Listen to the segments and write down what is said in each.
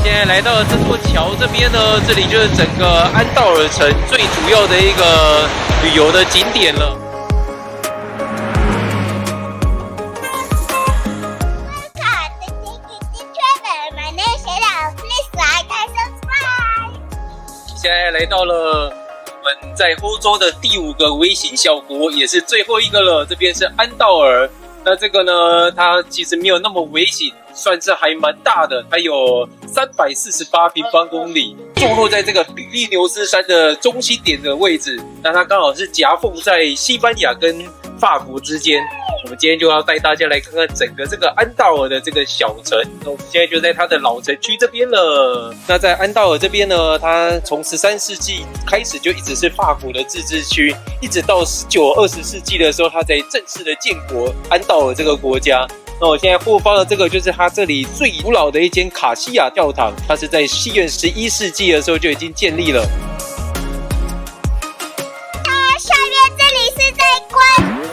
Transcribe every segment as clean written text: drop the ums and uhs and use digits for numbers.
现在来到了这座桥这边呢，这里就是整个安道尔城最主要的一个旅游的景点了。现在来到了我们在欧洲的第5个微型小国，也是最后一个了。这边是安道尔。那这个呢，它其实没有那么微型，算是还蛮大的，它有348平方公里，坐落在这个比利牛斯山的中心点的位置。那它刚好是夹缝在西班牙跟法国之间。我们今天就要带大家来看看整个这个安道尔的这个小城。那我们现在就在它的老城区这边了。那在安道尔这边呢，它从13世纪开始就一直是法国的自治区，一直到19、20世纪的时候，它才正式的建国安道尔这个国家。那我现在后方的这个就是它这里最古老的一间卡西亚教堂，它是在西元11世纪的时候就已经建立了。下面这里是在关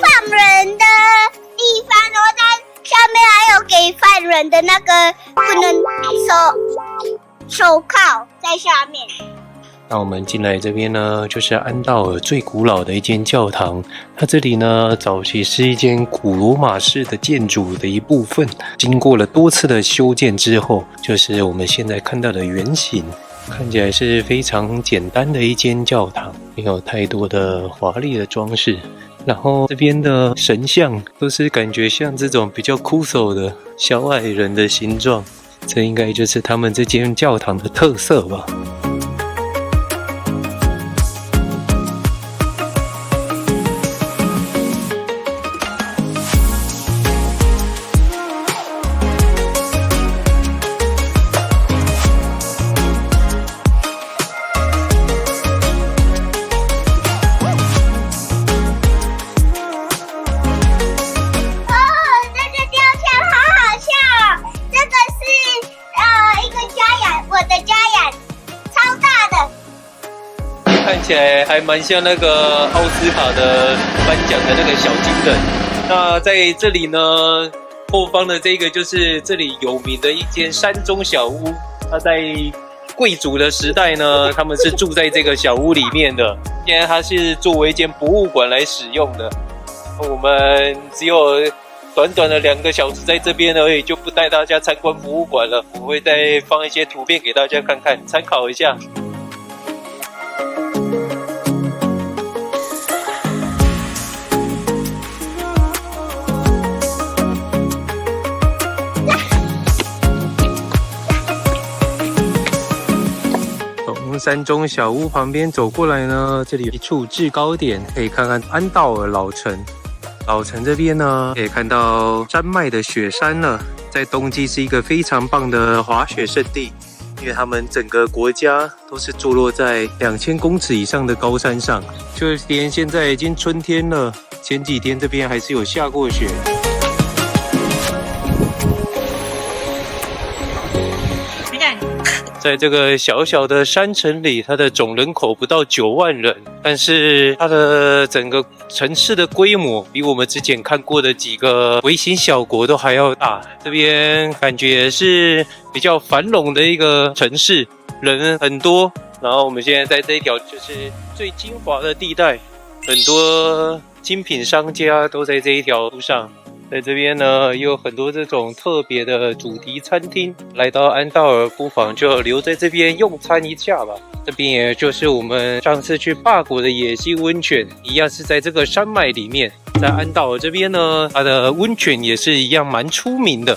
放人的地方，然后它下面还有给犯人的那个不能手铐在下面。那我们进来这边呢，就是安道尔最古老的一间教堂。它这里呢，早期是一间古罗马式的建筑的一部分，经过了多次的修建之后，就是我们现在看到的原型。看起来是非常简单的一间教堂，没有太多的华丽的装饰。然后这边的神像都是感觉像这种比较枯手的小矮人的形状，这应该就是他们这间教堂的特色吧。看起来还蛮像那个奥斯卡的颁奖的那个小金人。那在这里呢，后方的这个就是这里有名的一间山中小屋。它在贵族的时代呢，他们是住在这个小屋里面的。现在它是作为一间博物馆来使用的。我们只有短短的2个小时在这边而已，就不带大家参观博物馆了。我会再放一些图片给大家看看，参考一下。从山中小屋旁边走过来呢，这里有一处制高点，可以看看安道尔老城。老城这边呢，可以看到山脉的雪山了。在冬季是一个非常棒的滑雪胜地，因为他们整个国家都是坐落在2000公尺以上的高山上。就连现在已经春天了，前几天这边还是有下过雪。在这个小小的山城里，它的总人口不到9万人，但是它的整个城市的规模比我们之前看过的几个微型小国都还要大。这边感觉是比较繁荣的一个城市，人很多。然后我们现在在这一条就是最精华的地带，很多精品商家都在这一条路上。在这边呢，也有很多这种特别的主题餐厅。来到安道尔，不妨就留在这边用餐一下吧。这边也就是我们上次去法国的野溪温泉，一样是在这个山脉里面。在安道尔这边呢，它的温泉也是一样蛮出名的。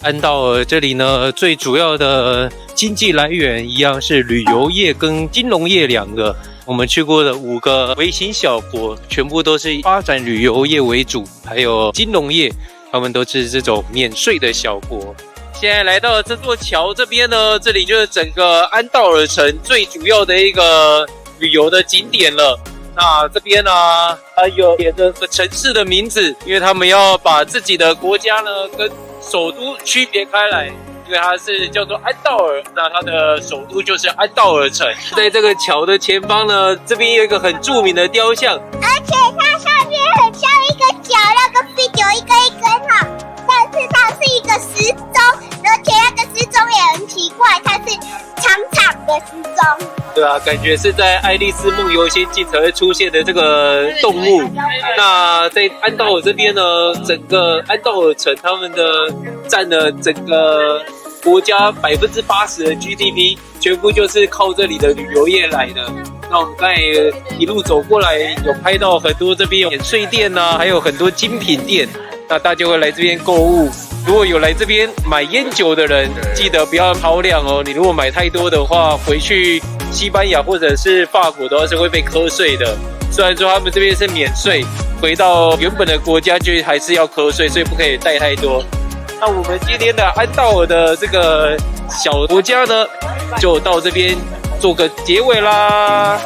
安道尔这里呢，最主要的经济来源一样是旅游业跟金融业2个。我们去过的5个微型小国，全部都是发展旅游业为主，还有金融业，他们都是这种免税的小国。现在来到了这座桥这边呢，这里就是整个安道尔城最主要的一个旅游的景点了。那这边呢，它有写着城市的名字，因为他们要把自己的国家呢跟首都区别开来。因为它是叫做安道尔，那它的首都就是安道尔城。在这个桥的前方呢，这边有一个很著名的雕像，而且它上面很像一个角，那个 figure 一根一根哈，但是它是一个时钟，而且那个时钟也很奇怪，它是长长的时钟。对啊，感觉是在《爱丽丝梦游仙境》才会出现的这个动物。那在安道尔这边呢，整个安道尔城他们的占了整个国家80%的 GDP， 全部就是靠这里的旅游业来的。那我们刚才一路走过来，有拍到很多这边有免税店啊，还有很多精品店，那大家会来这边购物。如果有来这边买烟酒的人，记得不要超量哦。你如果买太多的话，回去西班牙或者是法国的话是会被课税的。虽然说他们这边是免税，回到原本的国家就还是要课税，所以不可以带太多。那我们今天的安道尔的这个小国家呢，就到这边做个结尾啦。